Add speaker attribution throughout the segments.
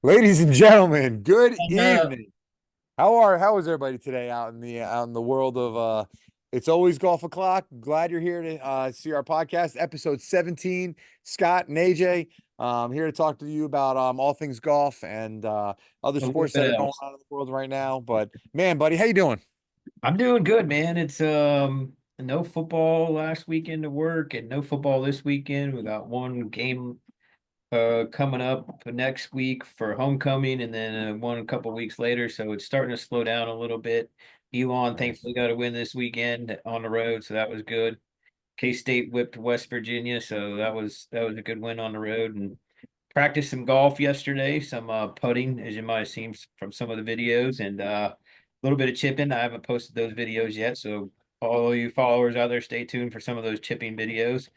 Speaker 1: Ladies and gentlemen, good
Speaker 2: And
Speaker 1: evening. How is everybody today out in the world of it's always golf o'clock. Glad you're here to see our podcast, episode 17. Scott and AJ, here to talk to you about all things golf and other
Speaker 2: a little
Speaker 1: sports
Speaker 2: bit
Speaker 1: that are going
Speaker 2: else.
Speaker 1: on in the world right now. But man, buddy, how you doing?
Speaker 2: I'm doing good, man. It's no football last weekend to work and no football this weekend. We got one game coming up next week for homecoming and then one a couple weeks later. So it's starting to slow down a little bit. Elon
Speaker 1: Nice.
Speaker 2: thankfully got a win this weekend on the road, so that was good. K-State whipped West Virginia, so that was a good win on the road and practiced some golf yesterday, some putting, as you might have seen from some of the videos, and a little bit of chipping. I haven't posted those videos yet, so all you followers out there, stay tuned for some of those chipping videos.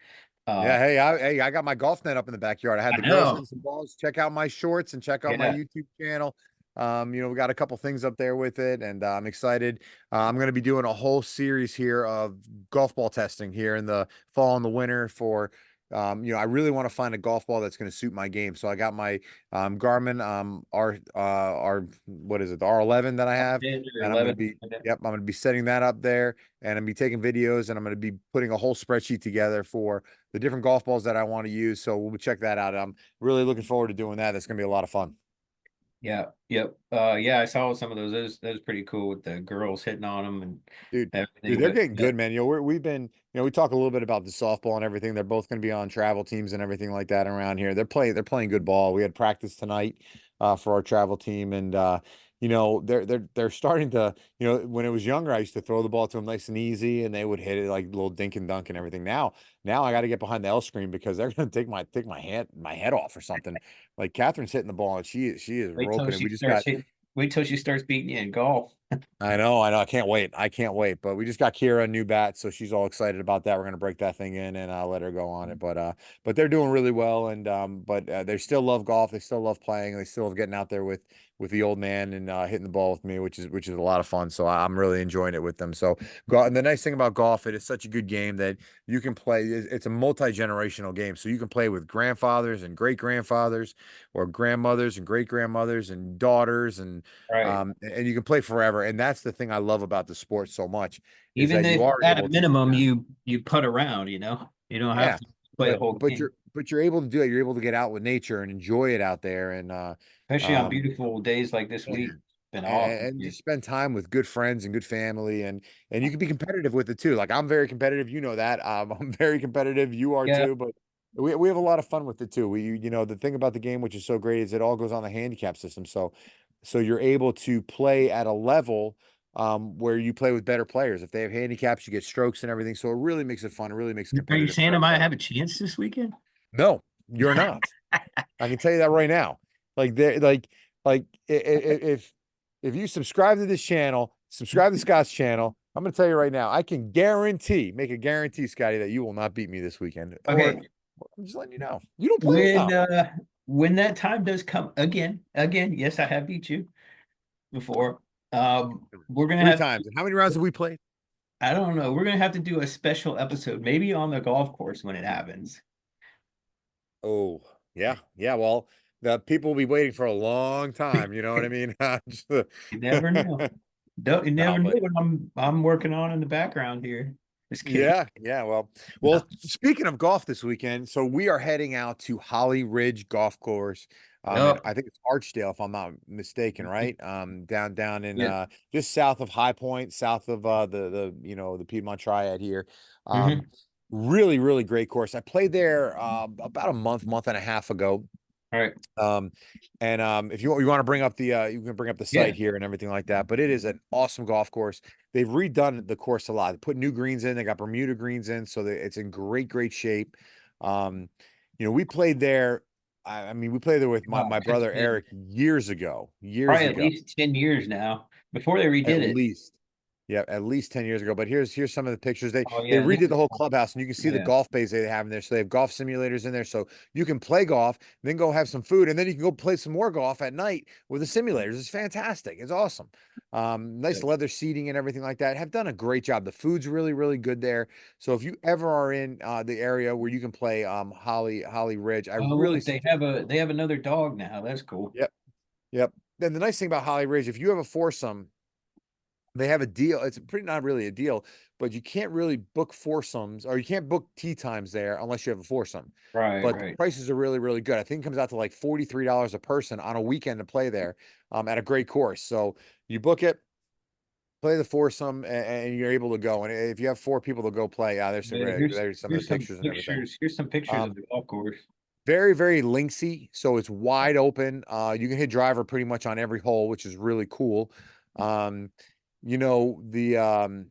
Speaker 2: Uh,
Speaker 1: Yeah, hey, I got my golf net up in the backyard. I had
Speaker 2: I
Speaker 1: the girls hitting
Speaker 2: know,
Speaker 1: some balls. Check out my shorts and check out my
Speaker 2: yeah,
Speaker 1: YouTube channel. We got a couple things up there with it, and I'm excited. I'm going to be doing a whole series here of golf ball testing here in the fall and the winter for, I really want to find a golf ball that's going to suit my game. So I got my Garmin what is it, the R11 that I have,
Speaker 2: 10 or
Speaker 1: and I'm going to
Speaker 2: 11.
Speaker 1: be, yep, I'm going to be setting that up there, and I'm going to be taking videos, and I'm going to be putting a whole spreadsheet together for the different golf balls that I want to use. So we'll check that out. I'm really looking forward to doing that. That's going to be a lot of fun.
Speaker 2: Yeah, yep. Yeah, I saw some of those. Those pretty cool with the girls hitting on them and
Speaker 1: Dude, dude,
Speaker 2: everything.
Speaker 1: they're
Speaker 2: But
Speaker 1: getting good, man. We've been, we talk a little bit about the softball and everything. They're both going to be on travel teams and everything like that around here. They're playing good ball. We had practice tonight for our travel team, and they're starting to, when it was younger, I used to throw the ball to them nice and easy, and they would hit it like little dink and dunk and everything. Now I got to get behind the L screen because they're going to take my head off or something. Like Catherine's hitting the ball and she is
Speaker 2: wait till
Speaker 1: roping it.
Speaker 2: she
Speaker 1: We just
Speaker 2: starts
Speaker 1: got
Speaker 2: hitting. Wait till she starts beating you in golf.
Speaker 1: I know. I can't wait. I can't wait. But we just got Kira a new bat, so she's all excited about that. We're gonna break that thing in and let her go on it. But they're doing really well, and but they still love golf. They still love playing. They still love getting out there with the old man and hitting the ball with me, which is a lot of fun. So I'm really enjoying it with them. So and the nice thing about golf, it is such a good game that you can play. It's a multi-generational game, so you can play with grandfathers and great grandfathers, or grandmothers and great grandmothers and daughters
Speaker 2: Right.
Speaker 1: and you can play forever. And that's the thing I love about the sport so much is
Speaker 2: Even
Speaker 1: that you
Speaker 2: if
Speaker 1: are
Speaker 2: at a
Speaker 1: able to do
Speaker 2: minimum
Speaker 1: that.
Speaker 2: you put around, you don't have
Speaker 1: Yeah.
Speaker 2: to play the
Speaker 1: But
Speaker 2: whole
Speaker 1: but
Speaker 2: game,
Speaker 1: you're able to do it. You're able to get out with nature and enjoy it out there. And
Speaker 2: especially on
Speaker 1: um
Speaker 2: beautiful days like this
Speaker 1: yeah.
Speaker 2: week. It's been awesome.
Speaker 1: And just spend time with good friends and good family, and you can be competitive with it too. Like I'm very competitive, you know that. I'm very competitive, you are
Speaker 2: Yeah,
Speaker 1: too, but we have a lot of fun with it too. The thing about the game which is so great is it all goes on the handicap system. So you're able to play at a level where you play with better players. If they have handicaps, you get strokes and everything. So it really makes it fun. It really makes it
Speaker 2: are you
Speaker 1: competitive
Speaker 2: saying
Speaker 1: for
Speaker 2: I might
Speaker 1: everybody.
Speaker 2: have a chance this weekend?
Speaker 1: No, you're not. I can tell you that right now. Like they like if you subscribe to this channel, subscribe to Scott's channel, I'm gonna tell you right now, I can make a guarantee, Scotty, that you will not beat me this weekend. Or
Speaker 2: Okay,
Speaker 1: I'm just letting you know. You don't play
Speaker 2: when
Speaker 1: enough.
Speaker 2: uh when that time does come again, yes, I have beat you before. We're gonna
Speaker 1: Three
Speaker 2: have
Speaker 1: times. And how many rounds have we played?
Speaker 2: I don't know. We're gonna have to do a special episode, maybe on the golf course when it happens.
Speaker 1: Oh, yeah. Yeah. Well, the people will be waiting for a long time. You know what I mean? Just,
Speaker 2: You never know. Don't you
Speaker 1: no,
Speaker 2: never know
Speaker 1: but
Speaker 2: what I'm working on in the background here. Just kidding.
Speaker 1: yeah. Well, speaking of golf this weekend, so we are heading out to Holly Ridge Golf Course. And
Speaker 2: Yep.
Speaker 1: I think it's Archdale, if I'm not mistaken, right? Down in
Speaker 2: Yeah.
Speaker 1: just south of High Point, south of the Piedmont Triad here. Um,
Speaker 2: Hmm.
Speaker 1: really, really great course. I played there about a month and a half ago.
Speaker 2: All right.
Speaker 1: Um, and if you want to bring up you can bring up the
Speaker 2: Yeah.
Speaker 1: site here and everything like that. But it is an awesome golf course. They've redone the course a lot. They put new greens in. They got Bermuda greens in, so it's in great shape. Um, we played there. I mean, we played there with my
Speaker 2: Oh,
Speaker 1: my
Speaker 2: it's
Speaker 1: brother
Speaker 2: been
Speaker 1: Eric years ago. Years
Speaker 2: probably at
Speaker 1: ago,
Speaker 2: least 10 years now before they
Speaker 1: at
Speaker 2: redid it.
Speaker 1: least. Yeah, at least 10 years ago. But here's some of the pictures. They
Speaker 2: Oh
Speaker 1: they
Speaker 2: yeah, this
Speaker 1: redid the
Speaker 2: is
Speaker 1: whole clubhouse and you can see the
Speaker 2: yeah.
Speaker 1: golf bays they have in there. So they have golf simulators in there. So you can play golf, then go have some food, and then you can go play some more golf at night with the simulators. It's fantastic. It's awesome. Nice leather seating and everything like that. Have done a great job. The food's really, really good there. So if you ever are in the area where you can play Holly Ridge, I
Speaker 2: Oh
Speaker 1: really
Speaker 2: look,
Speaker 1: suggest.
Speaker 2: they have another dog now. That's cool.
Speaker 1: Yep. Yep. Then the nice thing about Holly Ridge, if you have a foursome, they have a deal. It's pretty not really a deal, but you can't really book foursomes or you can't book tee times there unless you have a foursome.
Speaker 2: Right,
Speaker 1: But the
Speaker 2: right.
Speaker 1: prices are really, really good. I think it comes out to like $43 a person on a weekend to play there, at a great course. So you book it, play the foursome, and you're able to go. And if you have four people to go play, there's some
Speaker 2: Yeah,
Speaker 1: great, there's some of the
Speaker 2: here's some
Speaker 1: pictures and everything.
Speaker 2: pictures. Here's some pictures of
Speaker 1: Um,
Speaker 2: the golf course.
Speaker 1: very, very linksy, so it's wide open. You can hit driver pretty much on every hole, which is really cool. Um, the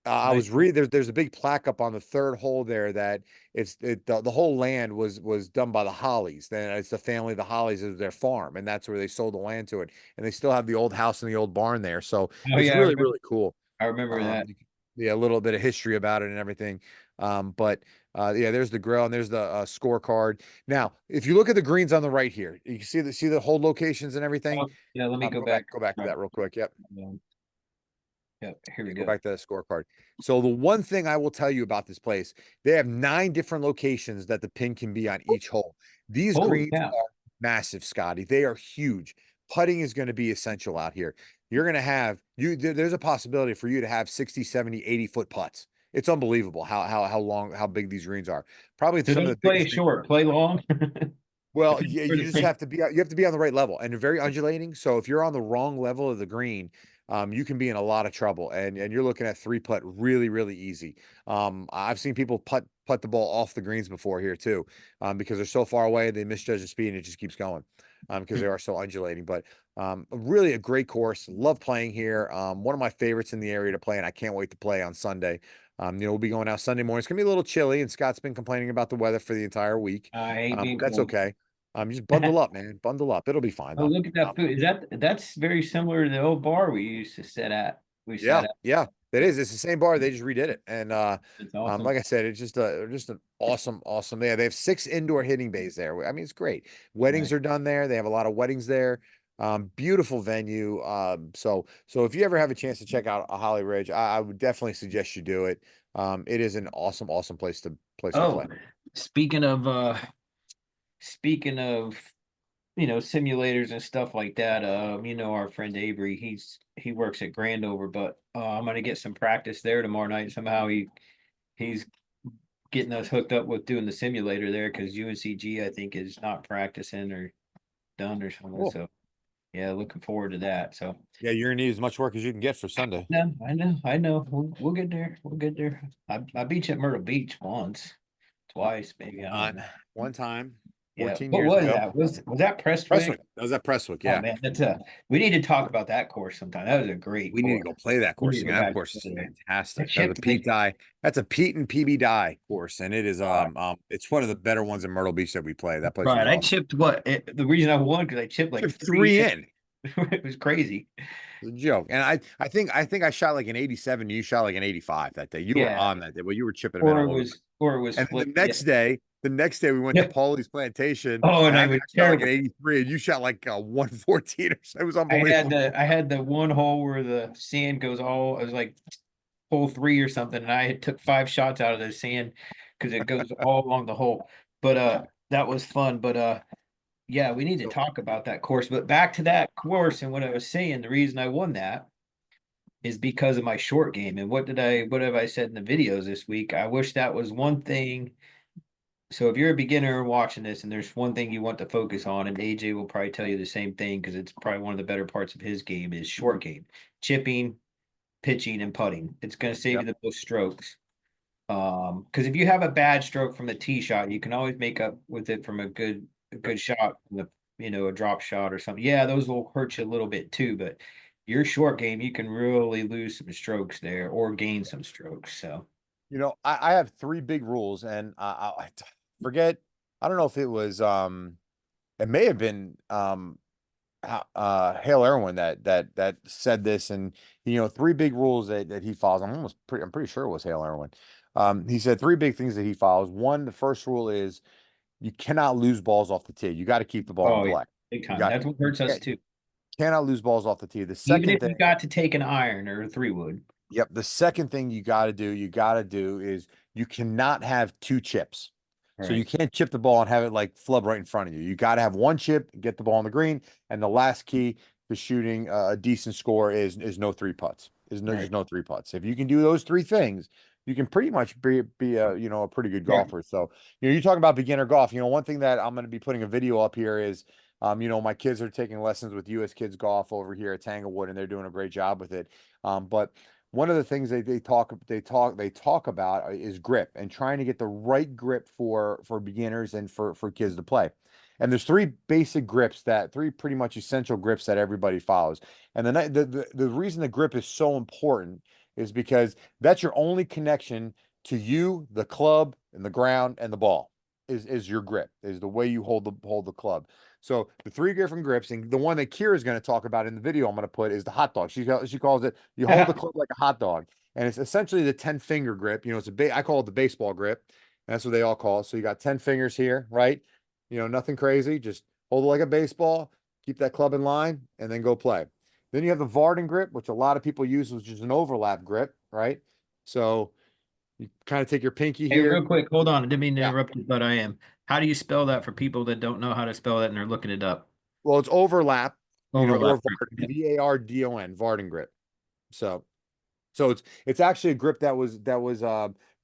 Speaker 1: I
Speaker 2: Nice.
Speaker 1: was reading there's a big plaque up on the third hole there that the whole land was done by the Hollies. Then it's the family of the Hollies is their farm, and that's where they sold the land to it. And they still have the old house and the old barn there. So
Speaker 2: Oh
Speaker 1: it's
Speaker 2: yeah,
Speaker 1: really, really cool.
Speaker 2: I remember that.
Speaker 1: Yeah, a little bit of history about it and everything. But yeah, there's the grill and there's the scorecard. Now, if you look at the greens on the right here, you can see the hold locations and everything.
Speaker 2: Oh, yeah, let me go
Speaker 1: Go back,
Speaker 2: back.
Speaker 1: go back to
Speaker 2: Right.
Speaker 1: that real quick. Yep.
Speaker 2: Yep, here we
Speaker 1: Go
Speaker 2: go.
Speaker 1: back to that scorecard. So the one thing I will tell you about this place, they have 9 different locations that the pin can be on each hole. These
Speaker 2: Holy
Speaker 1: greens
Speaker 2: cow.
Speaker 1: are massive, Scotty. They are huge. Putting is going to be essential out here. You're going to have there's a possibility for you to have 60, 70, 80 foot putts. It's unbelievable how big these greens are. Probably
Speaker 2: So
Speaker 1: some of the
Speaker 2: don't play
Speaker 1: biggest greens.
Speaker 2: short, play long.
Speaker 1: Well,
Speaker 2: Depends
Speaker 1: yeah,
Speaker 2: where
Speaker 1: you
Speaker 2: the
Speaker 1: just
Speaker 2: pin.
Speaker 1: have to be on the right level, and they're very undulating. So if you're on the wrong level of the green, you can be in a lot of trouble. And you're looking at three putt really, really easy. I've seen people putt the ball off the greens before here too, because they're so far away, they misjudge the speed and it just keeps going, because they are so undulating. But really a great course. Love playing here. One of my favorites in the area to play, and I can't wait to play on Sunday. We'll be going out Sunday morning. It's gonna be a little chilly, and Scott's been complaining about the weather for the entire week.
Speaker 2: I hate being
Speaker 1: That's
Speaker 2: cold.
Speaker 1: okay. Just bundle up, man. Bundle up. It'll be fine
Speaker 2: Oh,
Speaker 1: though.
Speaker 2: look at that food. That's very similar to the old bar we used to sit at. We
Speaker 1: Yeah,
Speaker 2: sat at.
Speaker 1: yeah, it is. It's the same bar. They just redid it, and
Speaker 2: It's awesome.
Speaker 1: like I said, it's just an awesome, awesome. Yeah, they have 6 indoor hitting bays there. I mean, it's great. Weddings
Speaker 2: Nice.
Speaker 1: are done there. They have a lot of weddings there. Beautiful venue. So if you ever have a chance to check out a Holly Ridge, I would definitely suggest you do it. It is an awesome, awesome place to
Speaker 2: Oh,
Speaker 1: play.
Speaker 2: speaking of speaking of simulators and stuff like that. Our friend Avery, he works at Grandover, but I'm gonna get some practice there tomorrow night. Somehow he's getting us hooked up with doing the simulator there because UNCG I think is not practicing or done or something.
Speaker 1: Cool.
Speaker 2: So yeah, looking forward to that. So
Speaker 1: Yeah, you're gonna need as much work as you can get for Sunday.
Speaker 2: no, I know. We'll get there. We'll get there. I beat you at Myrtle Beach once, twice, maybe. I don't
Speaker 1: On
Speaker 2: know.
Speaker 1: one time,
Speaker 2: Yeah.
Speaker 1: 14
Speaker 2: What
Speaker 1: years
Speaker 2: was
Speaker 1: ago.
Speaker 2: that? Was that Prestwick?
Speaker 1: Presswick. That was at Presswick.
Speaker 2: Oh
Speaker 1: Yeah.
Speaker 2: man, that's a we need to talk about that course sometime. That was a great
Speaker 1: We need to
Speaker 2: course.
Speaker 1: go play that
Speaker 2: We need
Speaker 1: course
Speaker 2: to go
Speaker 1: again. That
Speaker 2: back
Speaker 1: course
Speaker 2: to
Speaker 1: is
Speaker 2: there. I
Speaker 1: fantastic. That's a
Speaker 2: chipped
Speaker 1: Pete
Speaker 2: like
Speaker 1: Dye. That's a Pete and PB Dye course, and it is it's one of the better ones in Myrtle Beach that we play. That place was
Speaker 2: right. I
Speaker 1: awesome.
Speaker 2: chipped the reason I won because I chipped like
Speaker 1: Took
Speaker 2: three
Speaker 1: three
Speaker 2: in.
Speaker 1: in.
Speaker 2: It was crazy.
Speaker 1: It's a joke. And I think I shot like an 87. You shot like an 85 that day. You were
Speaker 2: Yeah.
Speaker 1: on that day. Well, you were chipping them in all over the place.
Speaker 2: Or it was
Speaker 1: And then
Speaker 2: split.
Speaker 1: the
Speaker 2: Yeah.
Speaker 1: next day, we went to
Speaker 2: Yeah.
Speaker 1: Paulie's plantation,
Speaker 2: Oh, and
Speaker 1: and
Speaker 2: I
Speaker 1: I think
Speaker 2: was
Speaker 1: I shot like an
Speaker 2: terrible.
Speaker 1: 83, and you shot like a 114 or so. It was
Speaker 2: I had
Speaker 1: unbelievable.
Speaker 2: the one hole where the sand goes all. I was like hole three or something, and I had took 5 shots out of the sand because it goes all along the hole. But that was fun. But yeah, we need to
Speaker 1: So
Speaker 2: talk about that course. But back to that course and what I was saying, the reason I won that is because of my short game. And what have I said in the videos this week? I wish that was one thing. So if you're a beginner watching this and there's one thing you want to focus on, and AJ will probably tell you the same thing because it's probably one of the better parts of his game is short game, chipping, pitching, and putting. It's going to save
Speaker 1: yeah.
Speaker 2: you the most strokes. Because if you have a bad stroke from the tee shot, you can always make up with it from a good shot from the a drop shot or something. Yeah, those will hurt you a little bit too, but your short game, you can really lose some strokes there or gain some strokes. So
Speaker 1: I have 3 big rules, and I forget. I don't know if it was it may have been Hale Irwin that said this, and 3 big rules that he follows. I'm pretty sure it was Hale Irwin. He said 3 big things that he follows. One, the first rule is you cannot lose balls off the tee. You got to keep the ball in
Speaker 2: oh yeah,
Speaker 1: play.
Speaker 2: big
Speaker 1: You
Speaker 2: time.
Speaker 1: got
Speaker 2: That's what
Speaker 1: you
Speaker 2: hurts us
Speaker 1: can't
Speaker 2: too.
Speaker 1: cannot lose balls off the tee. The
Speaker 2: Even
Speaker 1: second
Speaker 2: if
Speaker 1: thing
Speaker 2: you got to take an iron or a 3 wood.
Speaker 1: Yep. The second thing you got to do is you cannot have 2 chips. So you
Speaker 2: Right.
Speaker 1: can't chip the ball and have it like flub right in front of you. You got to have one chip, get the ball on the green, and the last key to shooting a decent score is no three putts. Is no
Speaker 2: Right.
Speaker 1: just no three putts. If you can do those three things, you can pretty much be a a pretty good
Speaker 2: Yeah.
Speaker 1: golfer. So you talk about beginner golf. One thing that I'm going to be putting a video up here is my kids are taking lessons with US Kids Golf over here at Tanglewood, and they're doing a great job with it. But one of the things they talk about is grip and trying to get the right grip for beginners and for kids to play. And there's three pretty much essential grips that everybody follows. And the reason the grip is so important is because that's your only connection to you, the club, and the ground and the ball is your grip, is the way you hold the club. So the three different grips, and the one that Kira is going to talk about in the video I'm going to put is the hot dog. She calls it, you hold the club like a hot dog, and it's essentially the 10 finger grip. I call it the baseball grip. That's what they all call it. So you got 10 fingers here, right? Nothing crazy. Just hold it like a baseball, keep that club in line, and then go play. Then you have the Varden grip, which a lot of people use, which is an overlap grip, right? So you kind of take your pinky
Speaker 2: Hey, real
Speaker 1: here.
Speaker 2: quick, hold on. I didn't mean to
Speaker 1: Yeah.
Speaker 2: interrupt you, but I am. How do you spell that for people that don't know how to spell that and they're looking it up?
Speaker 1: Well, it's overlap, or
Speaker 2: Overlap grip.
Speaker 1: Varden,
Speaker 2: Yep.
Speaker 1: Vardon, Varden grip. So So it's actually a grip that was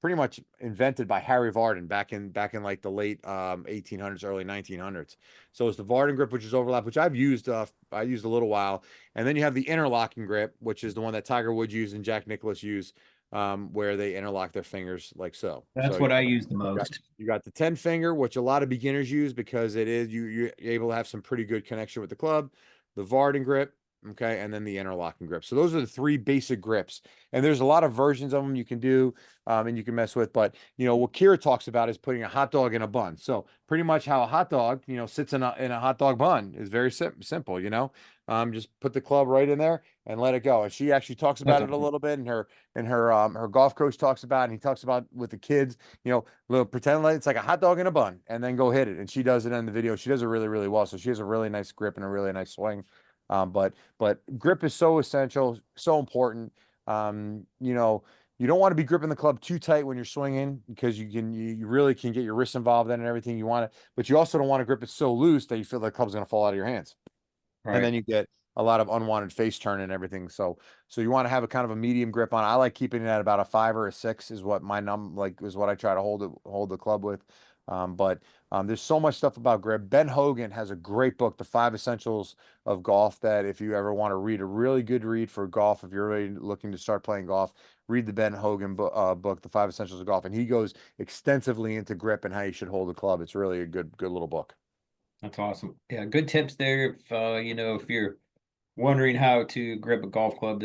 Speaker 1: pretty much invented by Harry Varden back in like the late 1800s, early 1900s. So it's the Varden grip, which is overlap, which I used a little while, and then you have the interlocking grip, which is the one that Tiger Woods used and Jack Nicklaus used, where they interlock their fingers like so.
Speaker 2: That's
Speaker 1: So
Speaker 2: what I use the
Speaker 1: you got
Speaker 2: most.
Speaker 1: you got the 10 finger, which a lot of beginners use because it is you're able to have some pretty good connection with the club. The Varden grip, okay, and then the interlocking grip. So those are the three basic grips, and there's a lot of versions of them you can do, and you can mess with. But what Kira talks about is putting a hot dog in a bun. So pretty much how a hot dog, sits in a hot dog bun is very simple. Just put the club right in there and let it go. And she actually talks
Speaker 2: That's
Speaker 1: about it a
Speaker 2: awesome.
Speaker 1: little bit, and her golf coach talks about it, and he talks about with the kids. Pretend like it's like a hot dog in a bun, and then go hit it. And she does it in the video. She does it really, really well. So she has a really nice grip and a really nice swing. But grip is so essential, so important. You don't want to be gripping the club too tight when you're swinging because you really can get your wrists involved in and everything you want to, but you also don't want to grip it so loose that you feel the club's going to fall out of your hands, and
Speaker 2: Right.
Speaker 1: then you get a lot of unwanted face turn and everything. So you want to have a kind of a medium grip on. I like keeping it at about a 5 or a 6 is what my is what I try to hold the club with. But there's so much stuff about grip. Ben Hogan has a great book, The Five Essentials of Golf, that if you ever want to read, a really good read for golf, if you're really looking to start playing golf, read the Ben Hogan book, The Five Essentials of Golf, and he goes extensively into grip and how you should hold the club. It's really a good little book.
Speaker 2: That's awesome. Yeah, good tips there. If you're wondering how to grip a golf club,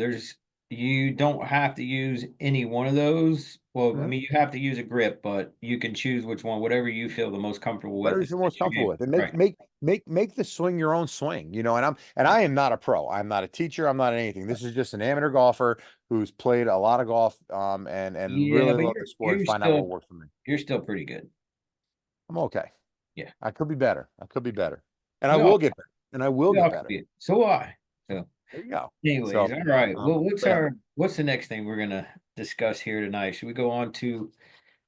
Speaker 2: you don't have to use any one of those. Well, I
Speaker 1: Mhm.
Speaker 2: mean, you have to use a grip, but you can choose which one, whatever you feel the most comfortable with.
Speaker 1: Whatever
Speaker 2: It
Speaker 1: you're most
Speaker 2: fits your
Speaker 1: comfortable
Speaker 2: game.
Speaker 1: with, and make
Speaker 2: Right.
Speaker 1: make make the swing your own swing. And I am not a pro. I'm not a teacher. I'm not anything. This is just an amateur golfer who's played a lot of golf, and
Speaker 2: Yeah,
Speaker 1: really
Speaker 2: but
Speaker 1: love the sport and find out what works for me.
Speaker 2: you're still pretty good.
Speaker 1: I'm okay.
Speaker 2: Yeah.
Speaker 1: I could be better. I could be better, and I
Speaker 2: We all
Speaker 1: will get better. And I will
Speaker 2: we
Speaker 1: get
Speaker 2: all could
Speaker 1: better.
Speaker 2: be. So will I. So
Speaker 1: There you go.
Speaker 2: anyways,
Speaker 1: So,
Speaker 2: all right.
Speaker 1: um,
Speaker 2: Well,
Speaker 1: but yeah,
Speaker 2: what's the next thing we're gonna discuss here tonight? Should we go on to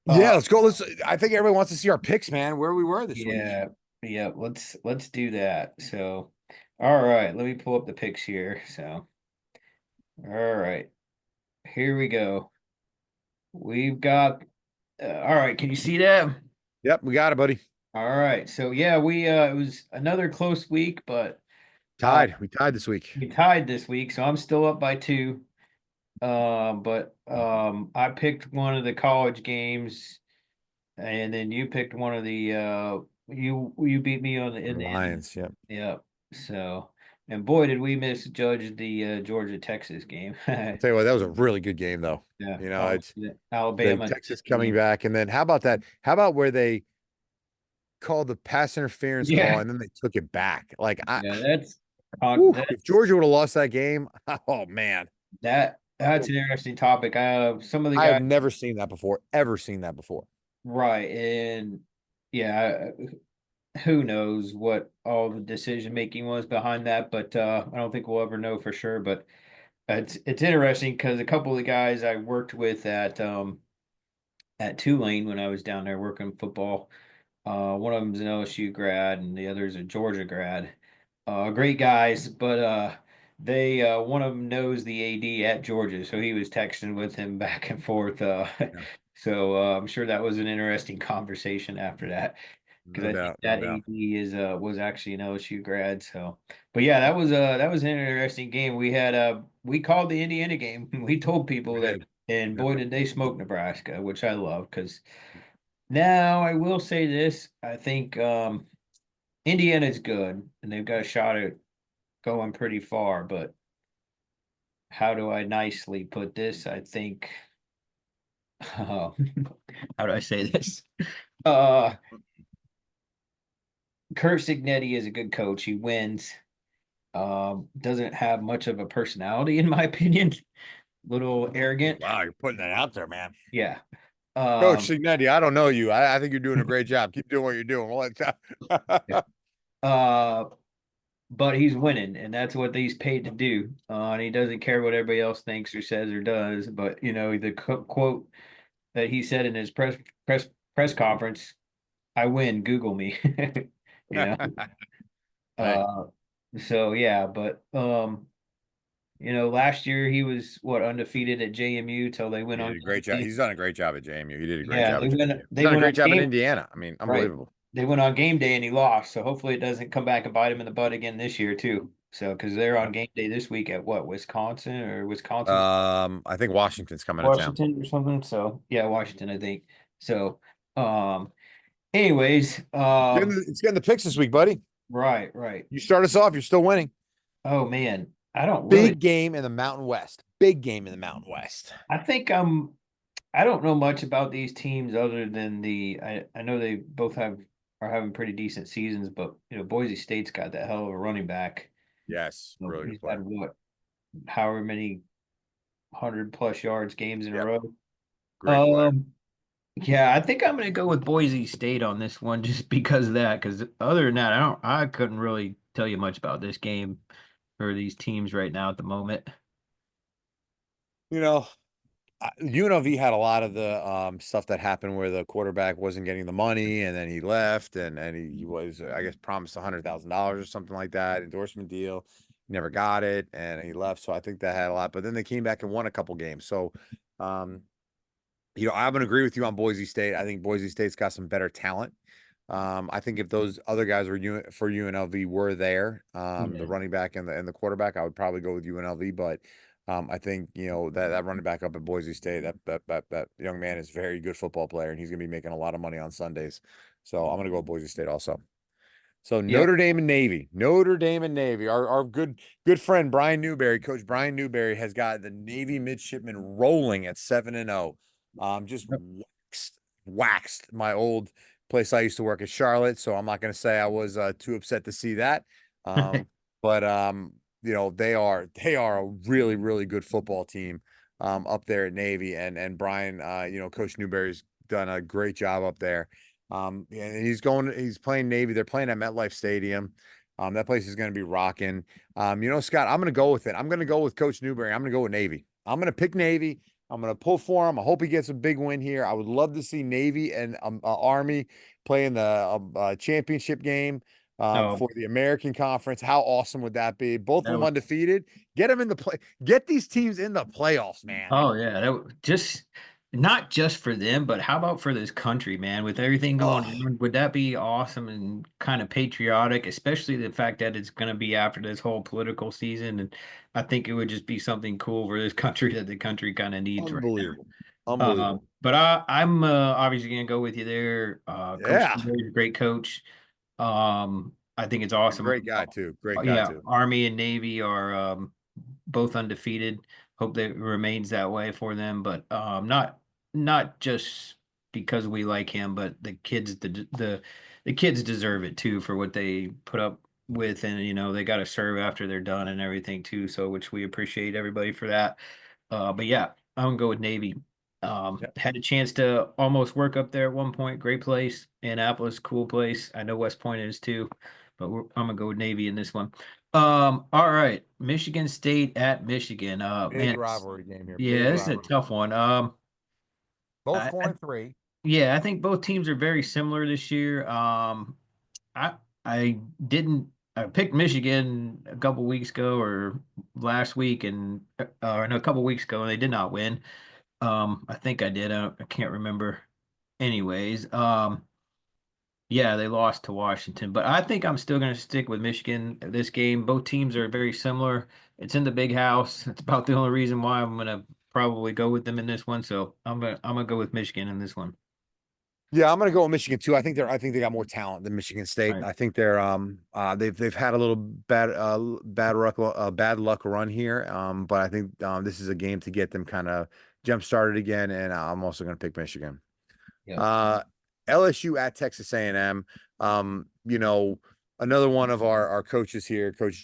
Speaker 2: uh
Speaker 1: yeah. Let's go. I think everybody wants to see our picks, man. Where we were this week.
Speaker 2: yeah, yeah, let's do that. So all right, let me pull up the picks here. So all right, here we go. We've got all right, can you see that?
Speaker 1: Yep, we got it, buddy.
Speaker 2: All right. So yeah, we it was another close week, but uh
Speaker 1: Tied. We tied this week.
Speaker 2: we tied this week, so I'm still up by two. But I picked one of the college games, and then you picked one of the you beat me on the
Speaker 1: The
Speaker 2: in the end.
Speaker 1: Lions. Yep.
Speaker 2: Yep. So, and boy, did we misjudge the Georgia Texas game.
Speaker 1: I'll tell you what, that was a really good game, though.
Speaker 2: Yeah.
Speaker 1: It's the
Speaker 2: Alabama.
Speaker 1: Texas coming back, and then how about that? How about where they called the pass interference call
Speaker 2: Yeah.
Speaker 1: and then they took it back? Like
Speaker 2: Yeah.
Speaker 1: if Georgia would have lost that game, oh man,
Speaker 2: That's an interesting topic. Some of the
Speaker 1: I have
Speaker 2: guys,
Speaker 1: never seen that before. Ever seen that before?
Speaker 2: right, and yeah, who knows what all the decision making was behind that, but I don't think we'll ever know for sure. But it's interesting because a couple of the guys I worked with at Tulane when I was down there working football, One of them's an LSU grad, and the other's a Georgia grad. Great guys, but they one of them knows the AD at Georgia, so he was texting with him back and forth.
Speaker 1: Yeah,
Speaker 2: So I'm sure that was an interesting conversation after that, because
Speaker 1: no
Speaker 2: I think
Speaker 1: doubt, no
Speaker 2: that
Speaker 1: doubt.
Speaker 2: AD is was actually an LSU grad. So, but yeah, that was an interesting game. We called the Indiana game. We told people
Speaker 1: We
Speaker 2: that,
Speaker 1: did.
Speaker 2: and
Speaker 1: Yeah.
Speaker 2: boy did they smoke Nebraska, which I love because now I will say this: I think Indiana's good and they've got a shot at going pretty far, but how do I nicely put this? I think, uh, how do I say this? Uh, Kurt Signetti is a good coach. He wins. Doesn't have much of a personality, in my opinion. Little arrogant.
Speaker 1: Wow, you're putting that out there, man.
Speaker 2: Yeah.
Speaker 1: Coach
Speaker 2: Um,
Speaker 1: Signetti, I don't know you. I think you're doing a great job. Keep doing what you're doing.
Speaker 2: yeah. Uh, but he's winning, and that's what he's paid to do. And he doesn't care what everybody else thinks or says or does. But the quote that he said in his press conference, "I win. Google me." you know.
Speaker 1: Hey,
Speaker 2: Uh, so yeah, but last year he was what undefeated at JMU till they went
Speaker 1: he
Speaker 2: on
Speaker 1: did a great job.
Speaker 2: game day.
Speaker 1: He's done a great job at JMU. He did a great
Speaker 2: Yeah,
Speaker 1: job at JMU. He's
Speaker 2: they
Speaker 1: done a
Speaker 2: went on
Speaker 1: great job in
Speaker 2: game
Speaker 1: Indiana. I mean,
Speaker 2: right.
Speaker 1: unbelievable.
Speaker 2: They went on game day and he lost. So hopefully it doesn't come back and bite him in the butt again this year too. So because they're on game day this week at what, Wisconsin,
Speaker 1: I think Washington's coming to town.
Speaker 2: Washington or something. So yeah, Washington, I think. So um anyways,
Speaker 1: It's getting the picks this week, buddy.
Speaker 2: right, right.
Speaker 1: You start us off. You're still winning.
Speaker 2: Oh man, I don't really
Speaker 1: Big game in the Mountain West. Big game in the Mountain West.
Speaker 2: I think I don't know much about these teams other than I know they both are having pretty decent seasons, but Boise State's got that hell of a running back.
Speaker 1: Yes, really
Speaker 2: He's
Speaker 1: good
Speaker 2: had
Speaker 1: player.
Speaker 2: what, however many 100+ yards games in a
Speaker 1: Yep,
Speaker 2: row.
Speaker 1: great player.
Speaker 2: Um, yeah, I think I'm gonna go with Boise State on this one just because of that. Because other than that, I couldn't really tell you much about this game or these teams right now at the moment.
Speaker 1: You know, UNLV had a lot of the stuff that happened where the quarterback wasn't getting the money and then he left and he was, I guess, promised $100,000 or something like that, endorsement deal. Never got it and he left. So I think that had a lot. But then they came back and won a couple games. So, um, I'm gonna agree with you on Boise State. I think Boise State's got some better talent. I think if those other guys were for UNLV were there, the
Speaker 2: Yeah.
Speaker 1: running back and the quarterback, I would probably go with UNLV. But I think that running back up at Boise State, that young man is a very good football player, and he's gonna be making a lot of money on Sundays. So I'm gonna go with Boise State also. So
Speaker 2: Yep.
Speaker 1: Notre Dame and Navy. Notre Dame and Navy. Our good friend Brian Newberry, Coach Brian Newberry, has got the Navy midshipmen rolling at 7-0. Just waxed my old place I used to work at Charlotte. So I'm not going to say I was too upset to see that. But they are a really really good football team up there at Navy, and Brian, Coach Newberry's done a great job up there. And he's playing Navy. They're playing at MetLife Stadium. That place is going to be rocking. Scott, I'm going to go with it. I'm going to go with Coach Newberry. I'm going to go with Navy. I'm going to pick Navy. I'm going to pull for him. I hope he gets a big win here. I would love to see Navy and Army play in the championship game
Speaker 2: Oh,
Speaker 1: for the American Conference. How awesome would that be? Both of
Speaker 2: that
Speaker 1: them
Speaker 2: would
Speaker 1: undefeated. Get them in the play. Get these teams in the playoffs, man.
Speaker 2: Oh yeah, just not just for them, but how about for this country, man? With everything going
Speaker 1: Oh,
Speaker 2: on, would that be awesome and kind of patriotic, especially the fact that it's going to be after this whole political season, and I think it would just be something cool for this country that the country kind of needs right
Speaker 1: unbelievable.
Speaker 2: now.
Speaker 1: Unbelievable.
Speaker 2: But I'm obviously going to go with you there. Coach
Speaker 1: Yeah.
Speaker 2: Staley's a great coach. I think it's
Speaker 1: A
Speaker 2: awesome.
Speaker 1: great guy too. Great guy
Speaker 2: Yeah,
Speaker 1: too.
Speaker 2: Army and Navy are both undefeated. Hope that it remains that way for them, but not just because we like him, but the kids deserve it too for what they put up with, and they got to serve after they're done and everything too. So which we appreciate everybody for that. But yeah, I'm gonna go with Navy.
Speaker 1: Yeah.
Speaker 2: Had a chance to almost work up there at one point. Great place. Annapolis, cool place. I know West Point is too, but I'm gonna go with Navy in this one. All right. Michigan State at Michigan.
Speaker 1: Big
Speaker 2: Man,
Speaker 1: rivalry game here.
Speaker 2: yeah,
Speaker 1: Big
Speaker 2: this is a
Speaker 1: rivalry
Speaker 2: tough
Speaker 1: game.
Speaker 2: one.
Speaker 1: Both
Speaker 2: I,
Speaker 1: four
Speaker 2: I
Speaker 1: and three.
Speaker 2: Yeah, I think both teams are very similar this year. I I didn't I picked Michigan a couple weeks ago or last week and or no, a couple weeks ago and they did not win. I think I did. I can't remember. Anyways, yeah, they lost to Washington, but I think I'm still going to stick with Michigan this game. Both teams are very similar. It's in the big house. It's about the only reason why I'm going to probably go with them in this one. So I'm gonna go with Michigan in this one.
Speaker 1: Yeah, I'm gonna go with Michigan too. I think they got more talent than Michigan State.
Speaker 2: Right.
Speaker 1: I think they've had a little bad luck run here. But I think this is a game to get them kind of jump started again, and I'm also gonna pick Michigan.
Speaker 2: Yep.
Speaker 1: Uh, LSU at Texas A&M. You know, another one of our coaches here, Coach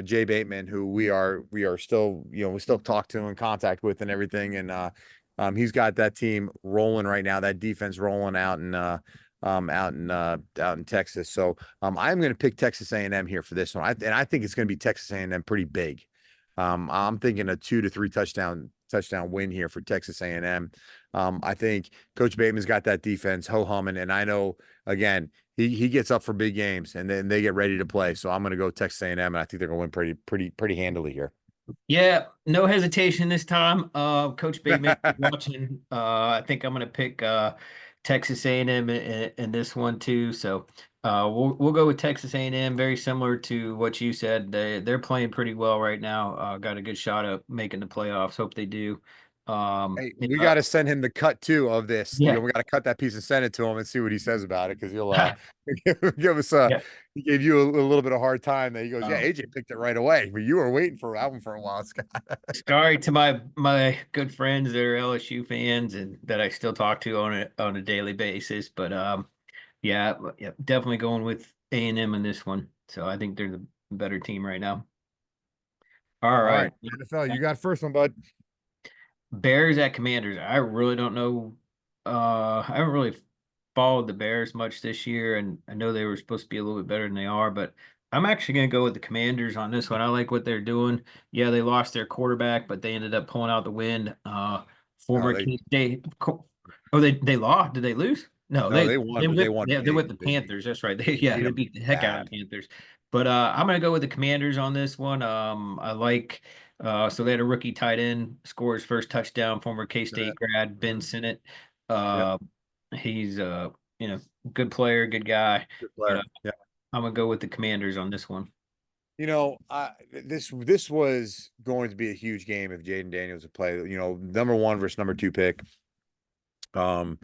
Speaker 1: Jay Bateman, who we are still, we still talk to in contact with and everything. And he's got that team rolling right now, that defense rolling out in Texas. So I'm going to pick Texas A&M here for this one. And I think it's going to be Texas A&M pretty big. I'm thinking a 2 to 3 touchdown win here for Texas A&M. I think Coach Bateman's got that defense ho humming, and I know again he gets up for big games, and then they get ready to play. So I'm going to go Texas A&M, and I think they're going to win pretty handily here.
Speaker 2: Yeah, no hesitation this time. Coach Bateman is watching. I think I'm going to pick Texas A&M in this one too. So we'll go with Texas A&M. Very similar to what you said. They're playing pretty well right now. Got a good shot at making the playoffs. Hope they do.
Speaker 1: Hey, we got to send him the cut too of this.
Speaker 2: Yeah.
Speaker 1: We got to cut that piece and send it to him and see what he says about it because he'll give us
Speaker 2: Yeah.
Speaker 1: he gave you a little bit of hard time. That he goes, yeah,
Speaker 2: Um,
Speaker 1: AJ picked it right away, but you were waiting for that one for a while, Scott.
Speaker 2: Sorry to my good friends that are LSU fans and that I still talk to on a daily basis, but yeah, yeah, definitely going with A&M in this one. So I think they're the better team right now. All
Speaker 1: All
Speaker 2: right.
Speaker 1: right, NFL, you got first one, bud.
Speaker 2: Bears at Commanders. I really don't know. I haven't really followed the Bears much this year, and I know they were supposed to be a little bit better than they are, but I'm actually going to go with the Commanders on this one. I like what they're doing. Yeah, they lost their quarterback, but they ended up pulling out the win.
Speaker 1: Oh,
Speaker 2: Former Key State. Oh, they lost. Did they lose? No,
Speaker 1: no, they
Speaker 2: they
Speaker 1: won, but they
Speaker 2: whipped
Speaker 1: won
Speaker 2: they
Speaker 1: big.
Speaker 2: whipped the
Speaker 1: They
Speaker 2: Panthers. That's right. They
Speaker 1: they
Speaker 2: yeah
Speaker 1: beat
Speaker 2: they
Speaker 1: them
Speaker 2: beat the heck out of
Speaker 1: bad.
Speaker 2: the Panthers. But I'm gonna go with the Commanders on this one. I like so they had a rookie tight end score his first touchdown, former K-State grad, Ben Sinnott.
Speaker 1: Yep,
Speaker 2: Uh, he's you know, good player, good guy.
Speaker 1: good
Speaker 2: But
Speaker 1: player. Yeah.
Speaker 2: I'm gonna go with the Commanders on this one.
Speaker 1: This was going to be a huge game if Jaden Daniels would play. Number one versus number two pick. Um,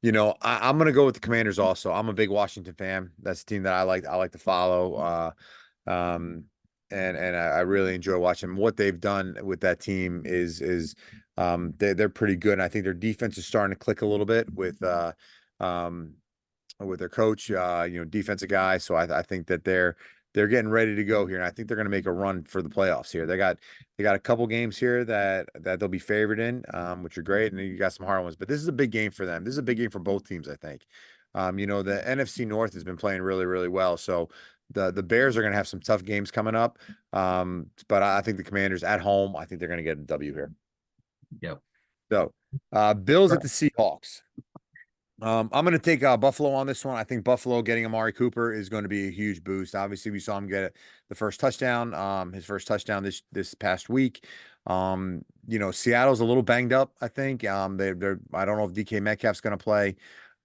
Speaker 1: I'm gonna go with the Commanders also. I'm a big Washington fan. That's the team that I like to follow. Um, and I really enjoy watching what they've done with that team they're pretty good. And I think their defense is starting to click a little bit um with their coach, defensive guy. So I think that they're getting ready to go here, and I think they're going to make a run for the playoffs here. They got a couple games here that they'll be favored in, which are great, and then you got some hard ones. But this is a big game for them. This is a big game for both teams, I think. The NFC North has been playing really, really well, so the Bears are going to have some tough games coming up. But I think the Commanders at home, I think they're going to get a W here.
Speaker 2: Yep.
Speaker 1: So, Bills at the Seahawks. I'm going to take Buffalo on this one. I think Buffalo getting Amari Cooper is going to be a huge boost. Obviously, we saw him get the first touchdown, his first touchdown this past week. Seattle's a little banged up, I think. They're I don't know if DK Metcalf's going to play.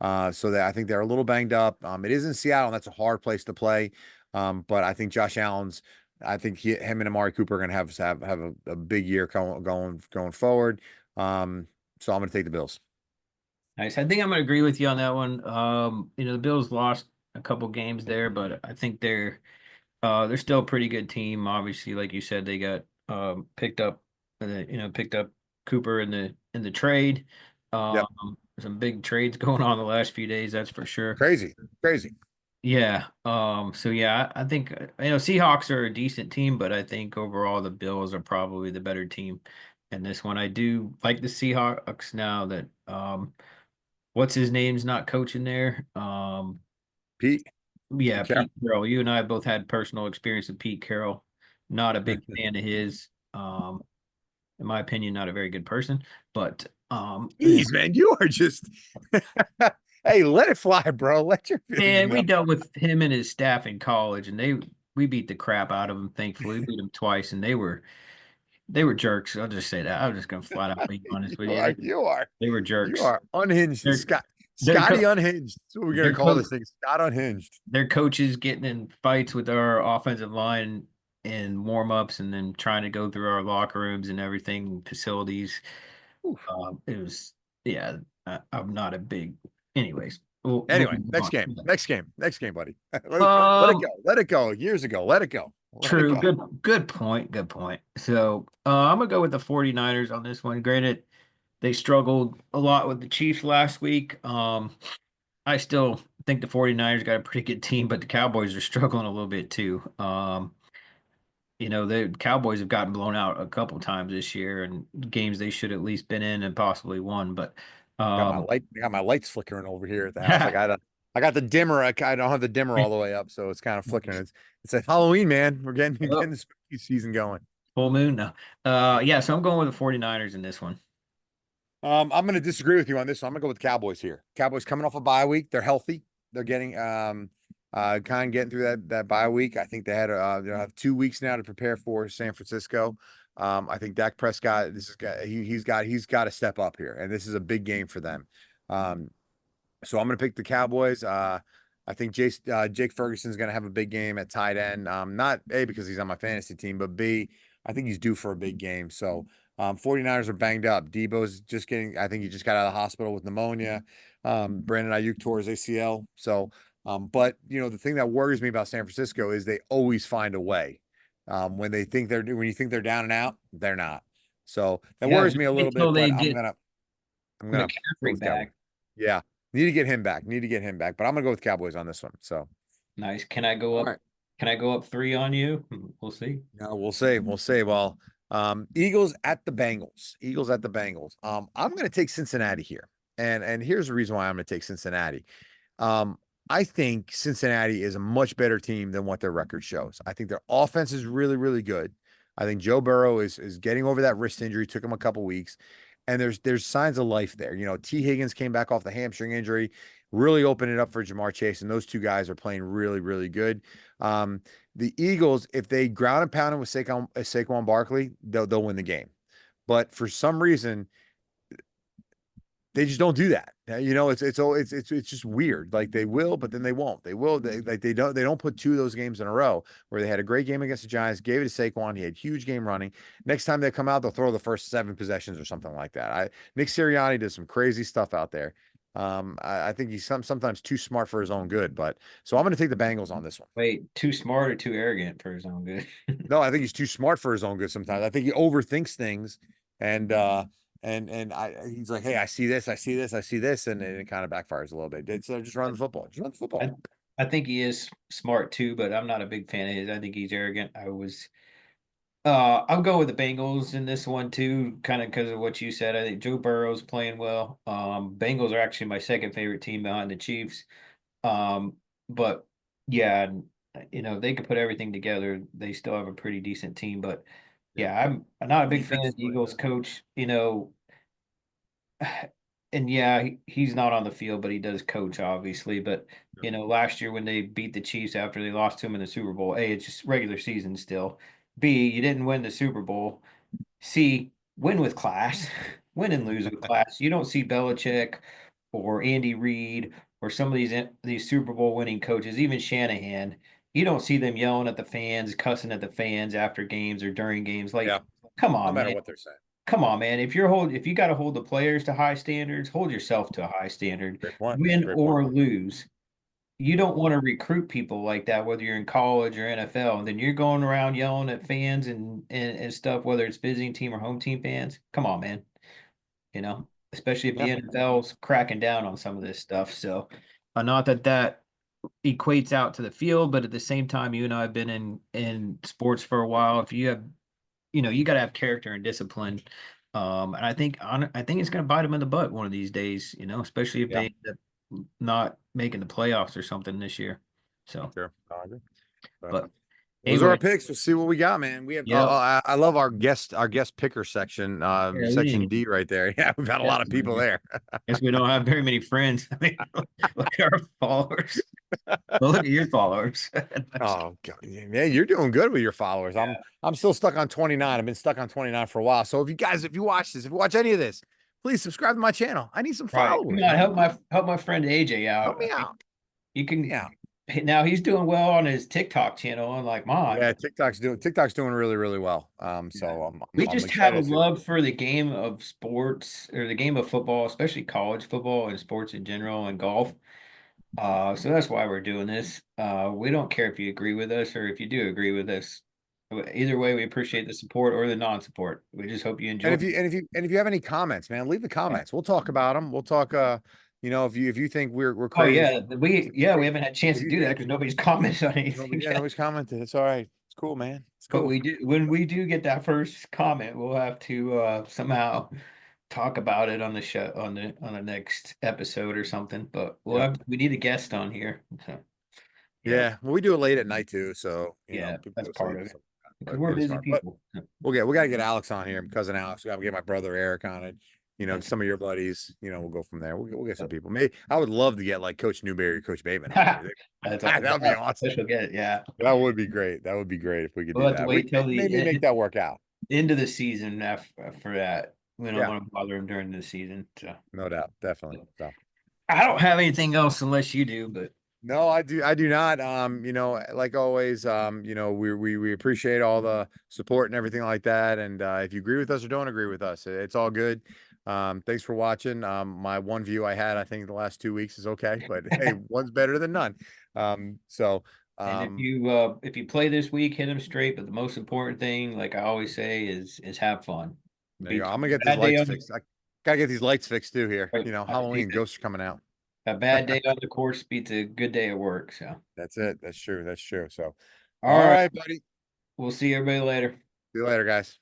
Speaker 1: I think they're a little banged up. It is in Seattle, and that's a hard place to play. But I think I think him and Amari Cooper are going to have a big year going forward. So I'm going to take the Bills.
Speaker 2: Nice. I think I'm gonna agree with you on that one. The Bills lost a couple games there, but I think they're still a pretty good team. Obviously, like you said, they got picked up Cooper in the trade.
Speaker 1: Yep.
Speaker 2: Some big trades going on the last few days, that's for sure.
Speaker 1: Crazy, crazy.
Speaker 2: Yeah. So yeah, I think Seahawks are a decent team, but I think overall the Bills are probably the better team in this one. I do like the Seahawks now that what's his name's not coaching there.
Speaker 1: Pete,
Speaker 2: Yeah,
Speaker 1: Pete Carroll.
Speaker 2: Pete Carroll. You and I both had personal experience with Pete Carroll. Not a big fan of his. In my opinion, not a very good person. But And
Speaker 1: Jeez, man, you are just hey, let it fly, bro. Let your feelings
Speaker 2: man, we
Speaker 1: know.
Speaker 2: dealt with him and his staff in college, and we beat the crap out of them. Thankfully, we beat them twice, and they were jerks. I'll just say that. I'm just gonna flat out be honest with
Speaker 1: You
Speaker 2: you.
Speaker 1: are,
Speaker 2: They
Speaker 1: you are,
Speaker 2: they were
Speaker 1: you
Speaker 2: jerks.
Speaker 1: are unhinged.
Speaker 2: Their their
Speaker 1: Scotty unhinged. That's what we're gonna
Speaker 2: their
Speaker 1: call
Speaker 2: coach
Speaker 1: this thing. Scott unhinged.
Speaker 2: their coaches getting in fights with our offensive line and warm ups, and then trying to go through our locker rooms and everything facilities.
Speaker 1: Oof.
Speaker 2: It was yeah. I'm not a big. Anyways, we'll
Speaker 1: Anyway,
Speaker 2: move
Speaker 1: next
Speaker 2: on.
Speaker 1: game, next game, next game, buddy. Let it go.
Speaker 2: Um,
Speaker 1: Let it go. Years ago, let it go. Let it
Speaker 2: True.
Speaker 1: go.
Speaker 2: Good point. Good point. So I'm gonna go with the 49ers on this one. Granted, they struggled a lot with the Chiefs last week. I still think the 49ers got a pretty good team, but the Cowboys are struggling a little bit too. The Cowboys have gotten blown out a couple times this year and games they should at least been in and possibly won. But um
Speaker 1: Got my lights flickering over here at the house. I got the dimmer. I don't have the dimmer all the way up, so it's kind of flickering. It's like Halloween, man. We're
Speaker 2: oh,
Speaker 1: getting the spooky season going.
Speaker 2: full moon. No. Yeah, so I'm going with the 49ers in this one.
Speaker 1: I'm going to disagree with you on this one. I'm going to go with the Cowboys here. Cowboys coming off a bye week. They're healthy. They're getting kind of getting through that bye week. I think they'll have 2 weeks now to prepare for San Francisco. I think Dak Prescott, he's got to step up here, and this is a big game for them. Um, so I'm going to pick the Cowboys. I think Jake Ferguson's going to have a big game at tight end. Not A, because he's on my fantasy team, but B, I think he's due for a big game. So 49ers are banged up. Debo's just I think he just got out of the hospital with pneumonia. Brandon Ayuk tore his ACL. So, but the thing that worries me about San Francisco is they always find a way. When you think they're down and out, they're not. So that
Speaker 2: Yeah,
Speaker 1: worries
Speaker 2: just
Speaker 1: me a little
Speaker 2: wait till
Speaker 1: bit,
Speaker 2: they
Speaker 1: but
Speaker 2: get
Speaker 1: I'm gonna go
Speaker 2: McCaffrey
Speaker 1: with Cowboys.
Speaker 2: back.
Speaker 1: Yeah. Need to get him back. Need to get him back. But I'm gonna go with Cowboys on this one. So
Speaker 2: Nice. Can I go
Speaker 1: all
Speaker 2: up?
Speaker 1: right.
Speaker 2: Can I go up three on you? We'll see.
Speaker 1: No, we'll say. We'll say. Well, Eagles at the Bengals. Eagles at the Bengals. I'm gonna take Cincinnati here. And here's the reason why I'm gonna take Cincinnati. Um, I think Cincinnati is a much better team than what their record shows. I think their offense is really, really good. I think Joe Burrow is getting over that wrist injury. Took him a couple weeks, and there's signs of life there. T. Higgins came back off the hamstring injury, really opened it up for Jamar Chase, and those two guys are playing really, really good. Um, the Eagles, if they ground and pound him with Saquon Barkley, they'll win the game. But for some reason, they just don't do that. It's just weird. Like they will, but then they won't. They will. They don't put two of those games in a row where they had a great game against the Giants, gave it to Saquon. He had huge game running. Next time they come out, they'll throw the first 7 possessions or something like that. Nick Sirianni does some crazy stuff out there. I think he's sometimes too smart for his own good. But so I'm going to take the Bengals on this one.
Speaker 2: Wait, too smart or too arrogant for his own good?
Speaker 1: No, I think he's too smart for his own good sometimes. I think he overthinks things and he's like, hey, I see this, I see this, I see this, and it kind of backfires a little bit. So just run the football. Just run the football.
Speaker 2: I, I think he is smart too, but I'm not a big fan of his. I think he's arrogant. I'll go with the Bengals in this one too, kind of because of what you said. I think Joe Burrow's playing well. Bengals are actually my second favorite team behind the Chiefs. Um, but yeah, they could put everything together. They still have a pretty decent team, but
Speaker 1: Yeah.
Speaker 2: yeah, I'm not a big fan
Speaker 1: Defense
Speaker 2: of
Speaker 1: is
Speaker 2: the
Speaker 1: playing
Speaker 2: Eagles
Speaker 1: better.
Speaker 2: coach, and yeah, he's not on the field, but he does coach, obviously. But last year when they beat the Chiefs after they lost to him in the Super Bowl, A, it's just regular season still. B, you didn't win the Super Bowl. C, win with class, win and lose with class. You don't see Belichick or Andy Reid or some of these Super Bowl winning coaches, even Shanahan. You don't see them yelling at the fans, cussing at the fans after games or during games.
Speaker 1: Yeah.
Speaker 2: Like, come
Speaker 1: No
Speaker 2: on,
Speaker 1: matter
Speaker 2: man.
Speaker 1: what they're saying.
Speaker 2: Come on, man. If you got to hold the players to high standards, hold yourself to a high standard,
Speaker 1: Great point.
Speaker 2: win
Speaker 1: Great point.
Speaker 2: or lose. You don't want to recruit people like that, whether you're in college or NFL, and then you're going around yelling at fans and stuff, whether it's visiting team or home team fans. Come on, man. Especially if
Speaker 1: Yeah.
Speaker 2: the NFL's cracking down on some of this stuff. So, not that equates out to the field, but at the same time, you and I have been in sports for a while. If you have you got to have character and discipline. And I think it's going to bite them in the butt one of these days, especially if
Speaker 1: Yeah.
Speaker 2: they end up not making the playoffs or something this year. So,
Speaker 1: Sure. No, I agree. But
Speaker 2: but Hey,
Speaker 1: Those are our picks. We'll see what we got, man. We have.
Speaker 2: yep.
Speaker 1: I love our guest picker section,
Speaker 2: Yeah, we
Speaker 1: section
Speaker 2: need
Speaker 1: D right there. Yeah, we've had a lot of people there.
Speaker 2: guess we don't have very many friends. I mean, look at our followers. Well, look at your followers.
Speaker 1: Oh, God, yeah, man, you're doing good with your followers. I'm
Speaker 2: Yeah,
Speaker 1: I'm still stuck on 29. I've been stuck on 29 for a while. So if you guys, if you watch this, if you watch any of this, please subscribe to my channel. I need some
Speaker 2: right. Come
Speaker 1: followers,
Speaker 2: on,
Speaker 1: man.
Speaker 2: help my friend AJ
Speaker 1: Help
Speaker 2: out. I
Speaker 1: me
Speaker 2: mean,
Speaker 1: out.
Speaker 2: you can
Speaker 1: Yeah.
Speaker 2: now he's doing well on his TikTok channel, and like mine.
Speaker 1: Yeah, TikTok's doing really, really well.
Speaker 2: Yeah.
Speaker 1: So I'm
Speaker 2: We
Speaker 1: I'm, I'm
Speaker 2: just have a
Speaker 1: excited to.
Speaker 2: love for the game of sports or the game of football, especially college football and sports in general and golf. So that's why we're doing this. We don't care if you agree with us or if you do agree with us. Either way, we appreciate the support or the non-support. We just hope you
Speaker 1: And
Speaker 2: enjoy.
Speaker 1: if you have any comments, man, leave the
Speaker 2: Yeah.
Speaker 1: comments. We'll talk about them. We'll talk. If you think we're
Speaker 2: Oh
Speaker 1: crazy,
Speaker 2: yeah, we haven't had a chance
Speaker 1: if
Speaker 2: to
Speaker 1: you
Speaker 2: do that
Speaker 1: think
Speaker 2: because nobody's commented on anything
Speaker 1: nobody, yeah,
Speaker 2: yet.
Speaker 1: nobody's commented. It's all right. It's cool, man. It's
Speaker 2: But
Speaker 1: cool.
Speaker 2: we do when we do get that first comment, we'll have to somehow talk about it on the show on the next episode or something. But
Speaker 1: Yep.
Speaker 2: we need a guest on here. So, yeah,
Speaker 1: Yeah. Well, we do it late at night too, so
Speaker 2: yeah,
Speaker 1: people
Speaker 2: that's
Speaker 1: go to
Speaker 2: part
Speaker 1: sleep.
Speaker 2: of it
Speaker 1: So,
Speaker 2: because
Speaker 1: but
Speaker 2: we're
Speaker 1: for the most
Speaker 2: busy
Speaker 1: part, but
Speaker 2: people.
Speaker 1: we gotta get Alex on here, my cousin Alex. We gotta get my brother Eric on it.
Speaker 2: Okay.
Speaker 1: Some of your buddies. We'll go from there. We'll get some people. Maybe I would love to get like Coach Newberry or Coach Bateman on here.
Speaker 2: That's
Speaker 1: That would be awesome.
Speaker 2: special get. Yeah,
Speaker 1: That would be great. That would be great if we could
Speaker 2: we'll
Speaker 1: do
Speaker 2: have to
Speaker 1: that. We
Speaker 2: wait till
Speaker 1: maybe make
Speaker 2: the
Speaker 1: that work out.
Speaker 2: end of the season for that. We don't
Speaker 1: Yeah,
Speaker 2: want to bother him during the season. So
Speaker 1: no doubt, definitely. So
Speaker 2: I don't have anything else unless you do, but
Speaker 1: no, I do not. Like always, we appreciate all the support and everything like that. And if you agree with us or don't agree with us, it's all good. Thanks for watching. My one view I had, I think the last 2 weeks is okay, but hey, one's better than none. So
Speaker 2: and
Speaker 1: um,
Speaker 2: if you play this week, hit them straight. But the most important thing, like I always say, is have fun.
Speaker 1: there you go.
Speaker 2: Beats
Speaker 1: I'm gonna
Speaker 2: a
Speaker 1: get these
Speaker 2: bad day
Speaker 1: lights
Speaker 2: on
Speaker 1: fixed. I gotta get these lights fixed too here.
Speaker 2: right,
Speaker 1: Halloween ghosts are coming out.
Speaker 2: a bad day on the course beats a good day at work. So
Speaker 1: That's it. That's true. That's true. So,
Speaker 2: all
Speaker 1: all
Speaker 2: right,
Speaker 1: right, buddy.
Speaker 2: we'll see everybody later.
Speaker 1: See you later, guys.